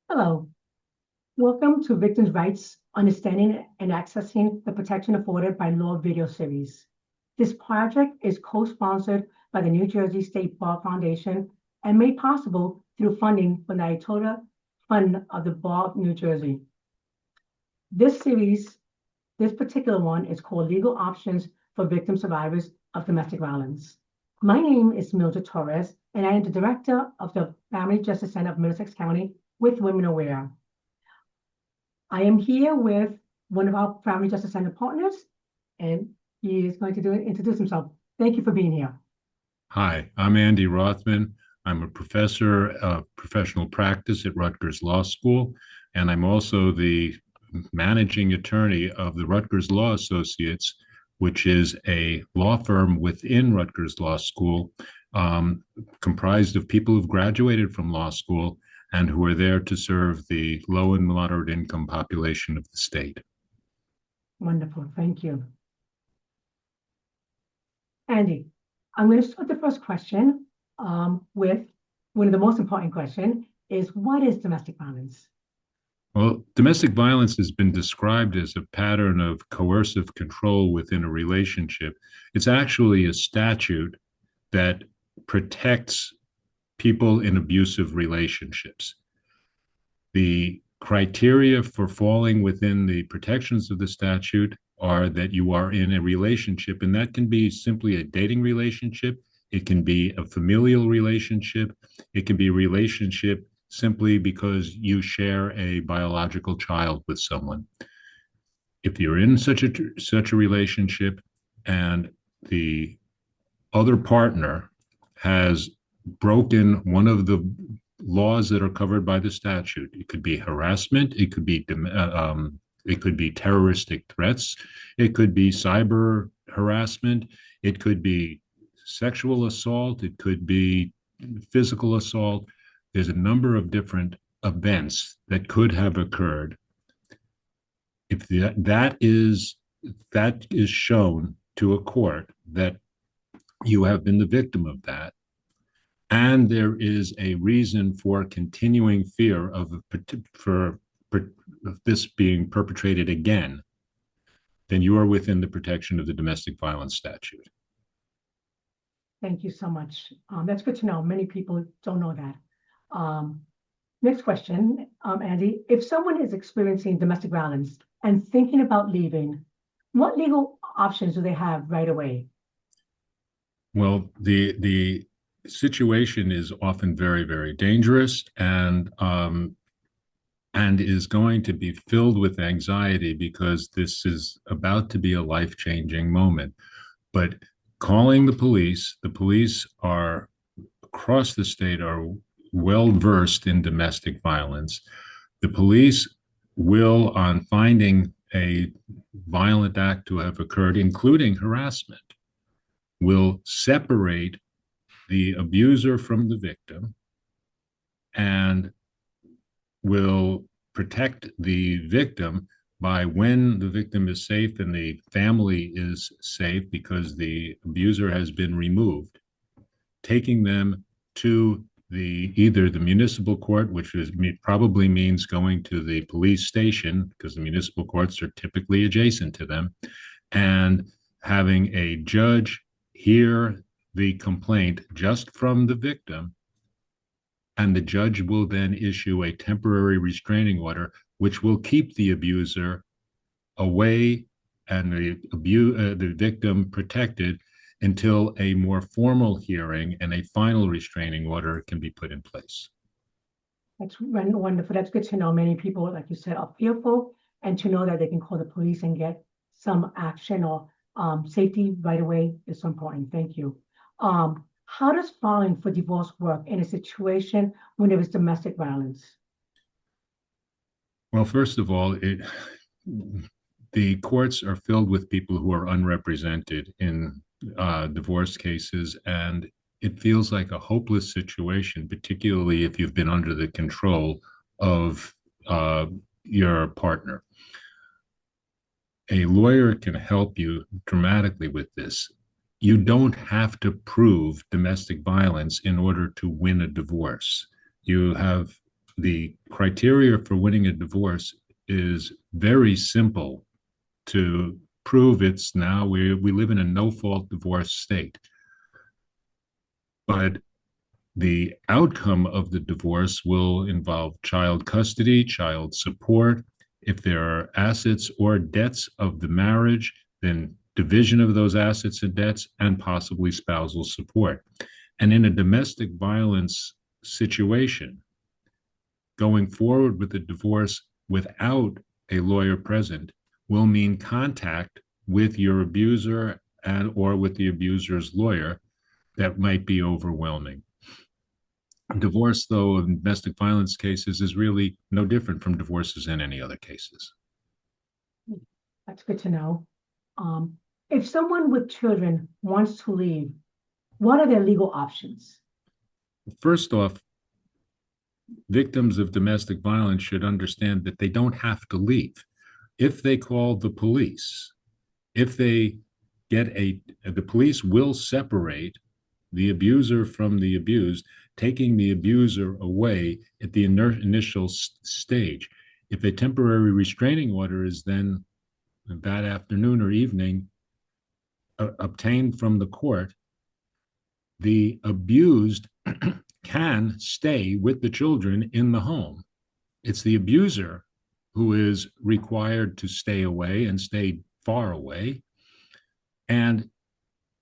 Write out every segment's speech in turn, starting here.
Hello, welcome to Victims' Rights, Understanding and Accessing the Protection Afforded by Law video series. This project is co-sponsored by the New Jersey State Bar Foundation and made possible through funding from the ITOTA Fund of the Bar of New Jersey. This series, this particular one is called Legal Options for Victim Survivors of Domestic Violence. My name is Mildred Torres, and I am the director of the Family Justice Center of Middlesex County with Women Aware. I am here with one of our Family Justice Center partners, and he is going to introduce himself. Thank you for being here. Hi, I'm Andy Rothman. I'm a professor of professional practice at Rutgers Law School, and I'm also the managing attorney of the Rutgers Law Associates, which is a law firm within Rutgers Law School, comprised of people who've graduated from law school and who are there to serve the low and moderate income population of the state. Wonderful, thank you. Andy, I'm going to start the first question with one of the most important questions is, what is domestic violence? Well, domestic violence has been described as a pattern of coercive control within a relationship. It's actually a statute that protects people in abusive relationships. The criteria for falling within the protections of the statute are that you are in a relationship, and that can be simply a dating relationship. It can be a familial relationship. It can be a relationship simply because you share a biological child with someone. If you're in such a relationship and the other partner has broken one of the laws that are covered by the statute, it could be harassment, it could be terroristic threats, it could be cyber harassment, it could be sexual assault, it could be physical assault. There's a number of different events that could have occurred. If that is shown to a court that you have been the victim of that, and there is a reason for continuing fear of this being perpetrated again, then you are within the protection of the domestic violence statute. Thank you so much. That's good to know. Many people don't know that. Next question, Andy. If someone is experiencing domestic violence and thinking about leaving, what legal options do they have right away? Well, the situation is often very, very dangerous and is going to be filled with anxiety because this is about to be a life-changing moment. But calling the police are across the state are well versed in domestic violence. The police will, on finding a violent act to have occurred, including harassment, will separate the abuser from the victim and will protect the victim by, when the victim is safe and the family is safe because the abuser has been removed, taking them to either the municipal court, which probably means going to the police station because the municipal courts are typically adjacent to them, and having a judge hear the complaint just from the victim, and the judge will then issue a temporary restraining order, which will keep the abuser away and the victim protected until a more formal hearing and a final restraining order can be put in place. That's wonderful. That's good to know. Many people, like you said, are fearful, and to know that they can call the police and get some action or safety right away is so important. Thank you. How does filing for divorce work in a situation when there is domestic violence? Well, first of all, the courts are filled with people who are unrepresented in divorce cases, and it feels like a hopeless situation, particularly if you've been under the control of your partner. A lawyer can help you dramatically with this. You don't have to prove domestic violence in order to win a divorce. You have the criteria for winning a divorce is very simple to prove. It's now we live in a no-fault divorce state. But the outcome of the divorce will involve child custody, child support. If there are assets or debts of the marriage, then division of those assets and debts, and possibly spousal support. And in a domestic violence situation, going forward with the divorce without a lawyer present will mean contact with your abuser and or with the abuser's lawyer that might be overwhelming. Divorce, though, in domestic violence cases is really no different from divorces in any other cases. That's good to know. If someone with children wants to leave, what are their legal options? First off, victims of domestic violence should understand that they don't have to leave. If they call the police, if they get the police will separate the abuser from the abused, taking the abuser away at the initial stage. If a temporary restraining order is then that afternoon or evening obtained from the court, the abused can stay with the children in the home. It's the abuser who is required to stay away and stay far away. And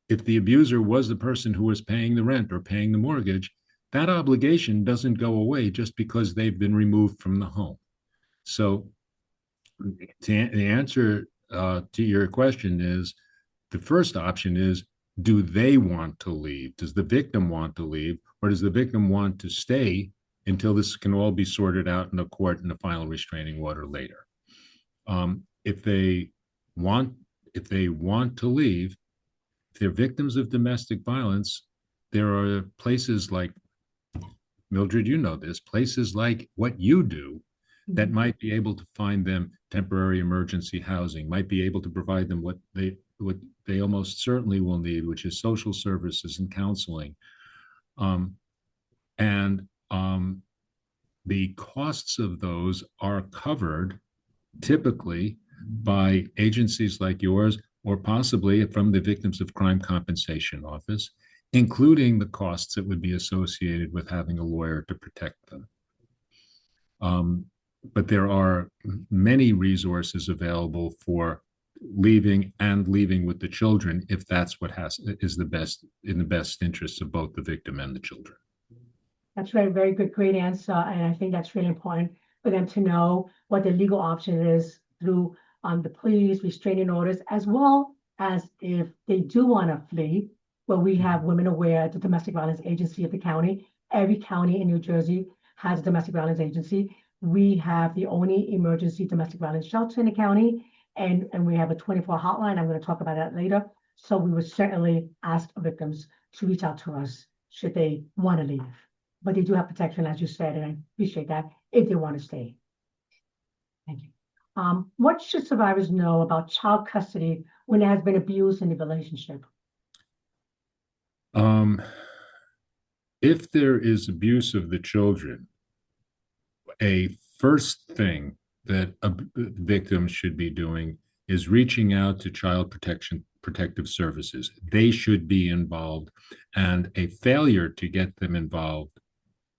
if the abuser was the person who was paying the rent or paying the mortgage, that obligation doesn't go away just because they've been removed from the home. So the answer to your question is, the first option is, do they want to leave? Does the victim want to leave, or does the victim want to stay until this can all be sorted out in a court and a final restraining order later? If they want to leave, if they're victims of domestic violence, there are places like, Mildred, you know this, places like what you do that might be able to find them temporary emergency housing, might be able to provide them what they almost certainly will need, which is social services and counseling. The costs of those are covered typically by agencies like yours, or possibly from the Victims of Crime Compensation Office, including the costs that would be associated with having a lawyer to protect them. But there are many resources available for leaving and leaving with the children, if that's what is the best in the best interests of both the victim and the children. That's a very good, great answer. And I think that's really important for them to know what the legal option is through the police, restraining orders, as well as if they do want to flee, where we have Women Aware, the domestic violence agency of the county. Every county in New Jersey has a domestic violence agency. We have the only emergency domestic violence shelter in the county, and we have a 24 hotline. I'm going to talk about that later. So we would certainly ask victims to reach out to us should they want to leave. But they do have protection, as you said, and I appreciate that, if they want to stay. Thank you. What should survivors know about child custody when there has been abuse in the relationship? If there is abuse of the children, a first thing that a victim should be doing is reaching out to child protective services. They should be involved, and a failure to get them involved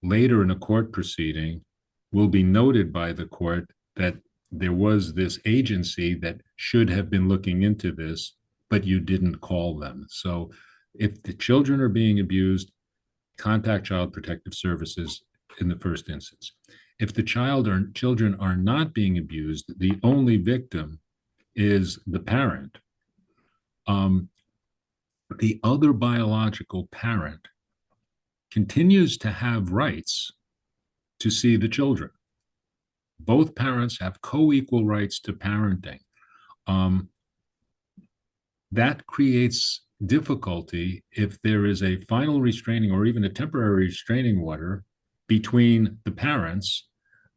later in a court proceeding will be noted by the court that there was this agency that should have been looking into this, but you didn't call them. So if the children are being abused, contact Child Protective Services in the first instance. If the children are not being abused, the only victim is the parent. The other biological parent continues to have rights to see the children. Both parents have co-equal rights to parenting. That creates difficulty if there is a final restraining or even a temporary restraining order between the parents,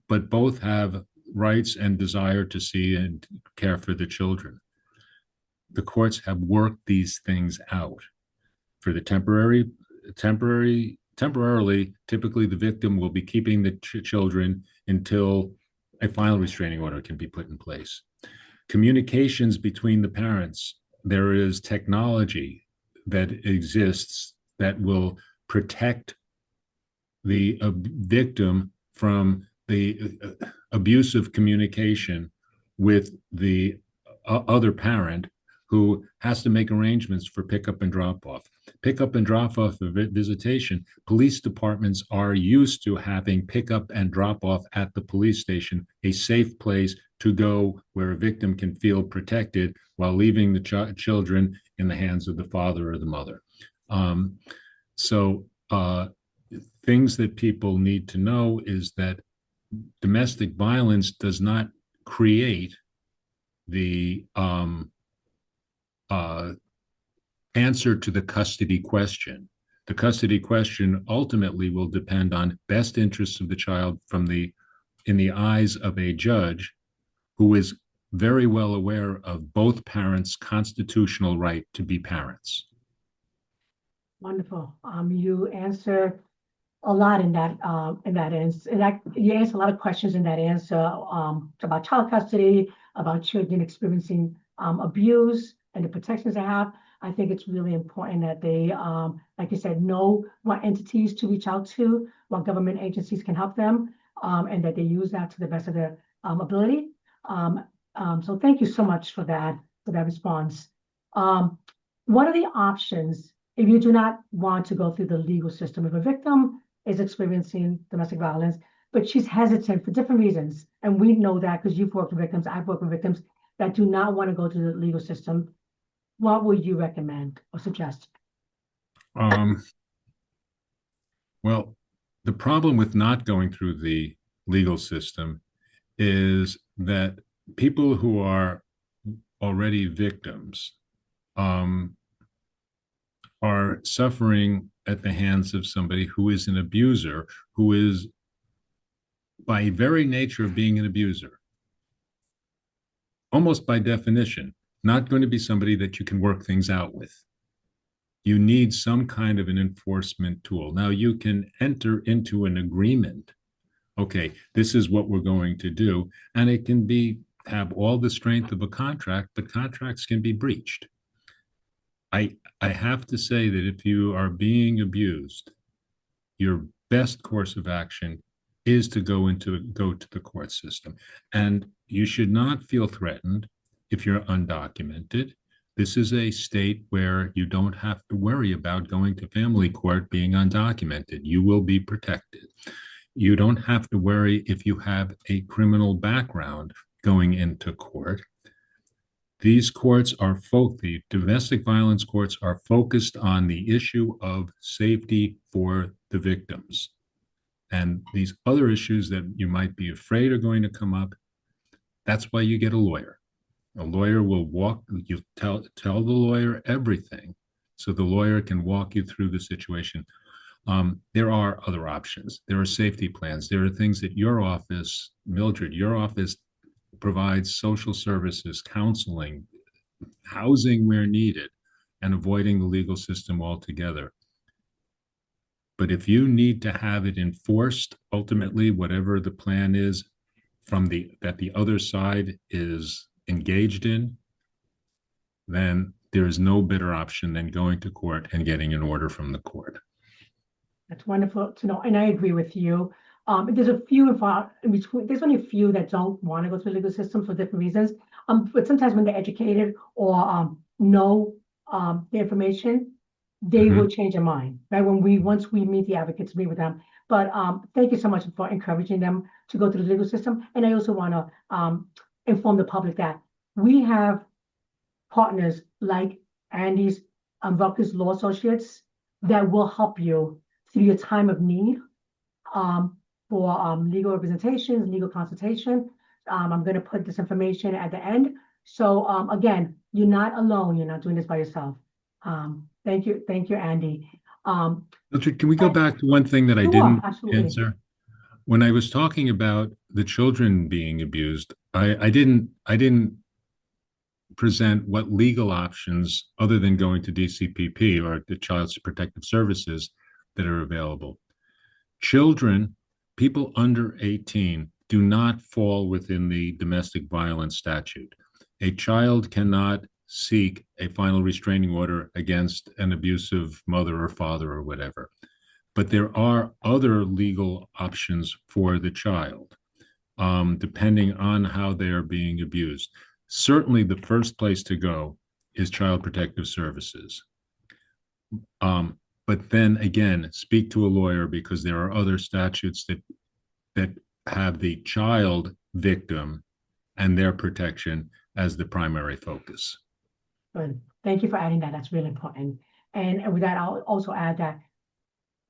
but both have rights and desire to see and care for the children. The courts have worked these things out. For the temporary temporarily, typically the victim will be keeping the children until a final restraining order can be put in place. Communications between the parents, there is technology that exists that will protect the victim from the abusive communication with the other parent who has to make arrangements for pickup and drop off. Pickup and drop off of visitation, police departments are used to having pickup and drop off at the police station, a safe place to go where a victim can feel protected while leaving the children in the hands of the father or the mother. So things that people need to know is that domestic violence does not create the answer to the custody question. The custody question ultimately will depend on best interests of the child in the eyes of a judge who is very well aware of both parents' constitutional right to be parents. Wonderful. You answer a lot in that answer. You answer a lot of questions in that answer about child custody, about children experiencing abuse and the protections they have. I think it's really important that they, like you said, know what entities to reach out to, what government agencies can help them, and that they use that to the best of their ability. So thank you so much for that response. What are the options if you do not want to go through the legal system? If a victim is experiencing domestic violence, but she's hesitant for different reasons, and we know that because you've worked with victims, I've worked with victims that do not want to go to the legal system, what would you recommend or suggest? Well, the problem with not going through the legal system is that people who are already victims are suffering at the hands of somebody who is an abuser, who is, by very nature of being an abuser, almost by definition, not going to be somebody that you can work things out with. You need some kind of an enforcement tool. Now, you can enter into an agreement. Okay, this is what we're going to do. And it can have all the strength of a contract, but contracts can be breached. I have to say that if you are being abused, your best course of action is to go to the court system. And you should not feel threatened if you're undocumented. This is a state where you don't have to worry about going to family court being undocumented. You will be protected. You don't have to worry if you have a criminal background going into court. These courts the domestic violence courts are focused on the issue of safety for the victims. And these other issues that you might be afraid are going to come up, that's why you get a lawyer. A lawyer will tell the lawyer everything, so the lawyer can walk you through the situation. There are other options. There are safety plans. There are things that your office, Mildred, your office provides social services, counseling, housing where needed, and avoiding the legal system altogether. But if you need to have it enforced, ultimately, whatever the plan is that the other side is engaged in, then there is no better option than going to court and getting an order from the court. That's wonderful to know, and I agree with you. There's a few in between. There's only a few that don't want to go through the legal system for different reasons. But sometimes when they're educated or know the information, they will change their mind. Right? Once we meet the advocates, meet with them. But thank you so much for encouraging them to go through the legal system. And I also want to inform the public that we have partners like Andy's Rutgers Law Associates that will help you through your time of need for legal representation, legal consultation. I'm going to put this information at the end. So again, you're not alone. You're not doing this by yourself. Thank you, Andy. Mildred, can we go back to one thing that I didn't absolutely answer? When I was talking about the children being abused, I didn't present what legal options, other than going to DCPP or the Child Protective Services, that are available. Children, people under 18, do not fall within the domestic violence statute. A child cannot seek a final restraining order against an abusive mother or father or whatever. But there are other legal options for the child, depending on how they are being abused. Certainly, the first place to go is Child Protective Services. But then again, speak to a lawyer, because there are other statutes that have the child victim and their protection as the primary focus. Good. Thank you for adding that. That's really important. And with that, I'll also add that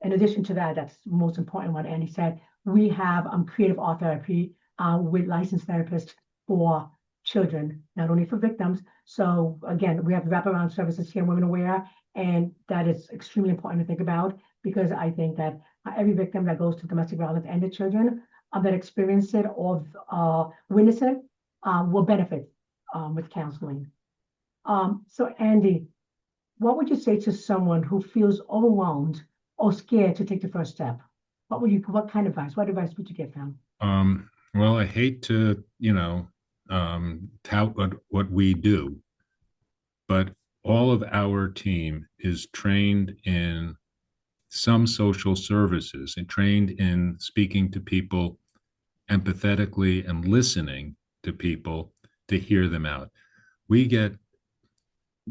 in addition to that, that's the most important what Andy said, we have creative art therapy with licensed therapists for children, not only for victims. So again, we have wraparound services here in Women Aware, and that is extremely important to think about, because I think that every victim that goes to domestic violence and the children that experience it or witness it will benefit with counseling. So Andy, what would you say to someone who feels overwhelmed or scared to take the first step? What kind of advice? What advice would you give them? Well, I hate to, tout what we do, but all of our team is trained in some social services and trained in speaking to people empathetically and listening to people to hear them out. We get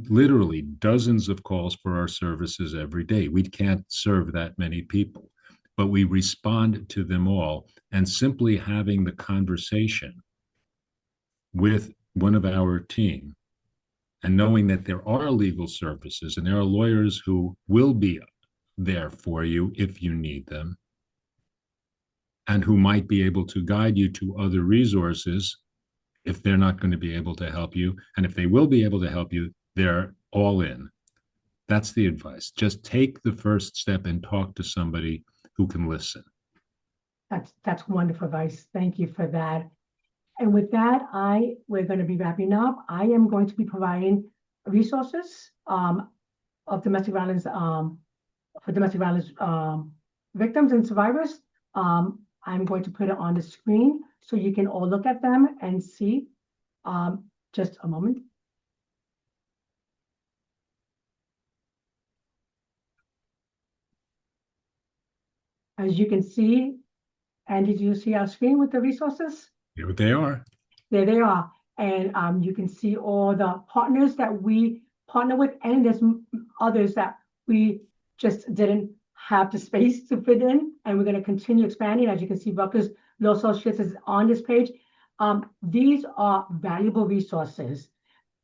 literally dozens of calls for our services every day. We can't serve that many people, but we respond to them all. And simply having the conversation with one of our team and knowing that there are legal services and there are lawyers who will be there for you if you need them, and who might be able to guide you to other resources if they're not going to be able to help you. And if they will be able to help you, they're all in. That's the advice. Just take the first step and talk to somebody who can listen. That's wonderful advice. Thank you for that. And with that, we're going to be wrapping up. I am going to be providing resources of domestic violence for domestic violence victims and survivors. I'm going to put it on the screen so you can all look at them and see. Just a moment. As you can see, Andy, do you see our screen with the resources? Here they are. There they are. And you can see all the partners that we partner with, and there's others that we just didn't have the space to fit in, and we're going to continue expanding. As you can see, Rutgers Law Associates is on this page. These are valuable resources.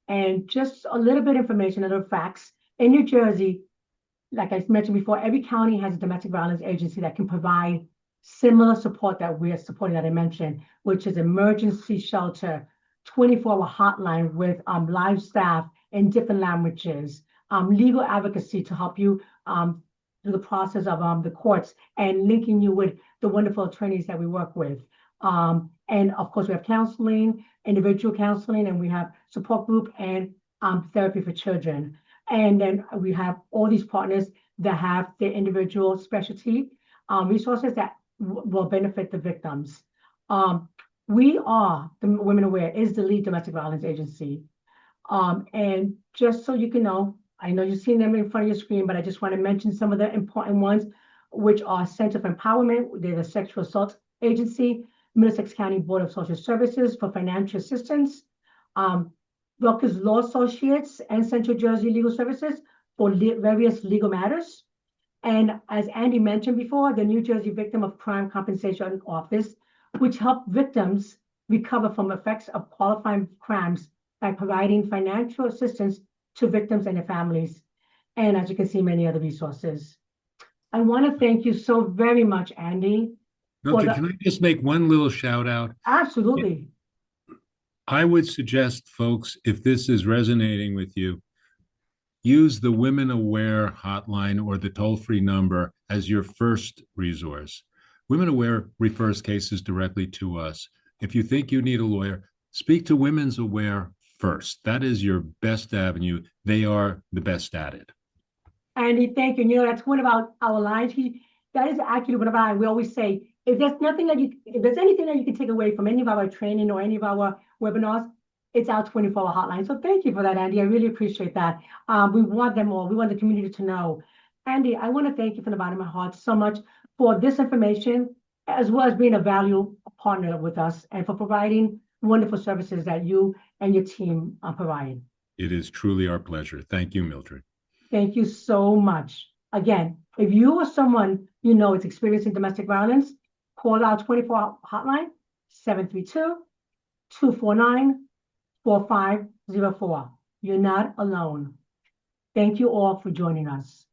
And just a little bit of information, a little facts. In New Jersey, like I mentioned before, every county has a domestic violence agency that can provide similar support that we're supporting that I mentioned, which is emergency shelter, 24-hour hotline with live staff in different languages, legal advocacy to help you through the process of the courts and linking you with the wonderful attorneys that we work with. And of course, we have counseling, individual counseling, and we have support group and therapy for children. And then we have all these partners that have their individual specialty resources that will benefit the victims. We are, the Women Aware is the lead domestic violence agency. And just so you can know, I know you've seen them in front of your screen, but I just want to mention some of the important ones, which are Center for Empowerment. They're the sexual assault agency, Middlesex County Board of Social Services for financial assistance, Rutgers Law Associates and Central Jersey Legal Services for various legal matters. And as Andy mentioned before, the New Jersey Victim of Crime Compensation Office, which help victims recover from effects of qualifying crimes by providing financial assistance to victims and their families. And as you can see, many other resources. I want to thank you so very much, Andy. Okay, can I just make one little shout out? Absolutely. I would suggest, folks, if this is resonating with you, use the Women Aware hotline or the toll-free number as your first resource. Women Aware refers cases directly to us. If you think you need a lawyer, speak to Women's Aware first. That is your best avenue. They are the best at it. Andy, thank you. You know, that's one of our lines. That is actually one of our, we always say, if there's anything that you can take away from any of our training or any of our webinars, it's our 24-hour hotline. So thank you for that, Andy. I really appreciate that. We want them all. We want the community to know. Andy, I want to thank you from the bottom of my heart so much for this information, as well as being a value partner with us and for providing wonderful services that you and your team are providing. It is truly our pleasure. Thank you, Mildred. Thank you so much. Again, if you or someone you know is experiencing domestic violence, call our 24-hour hotline, 732-249-4504. You're not alone. Thank you all for joining us.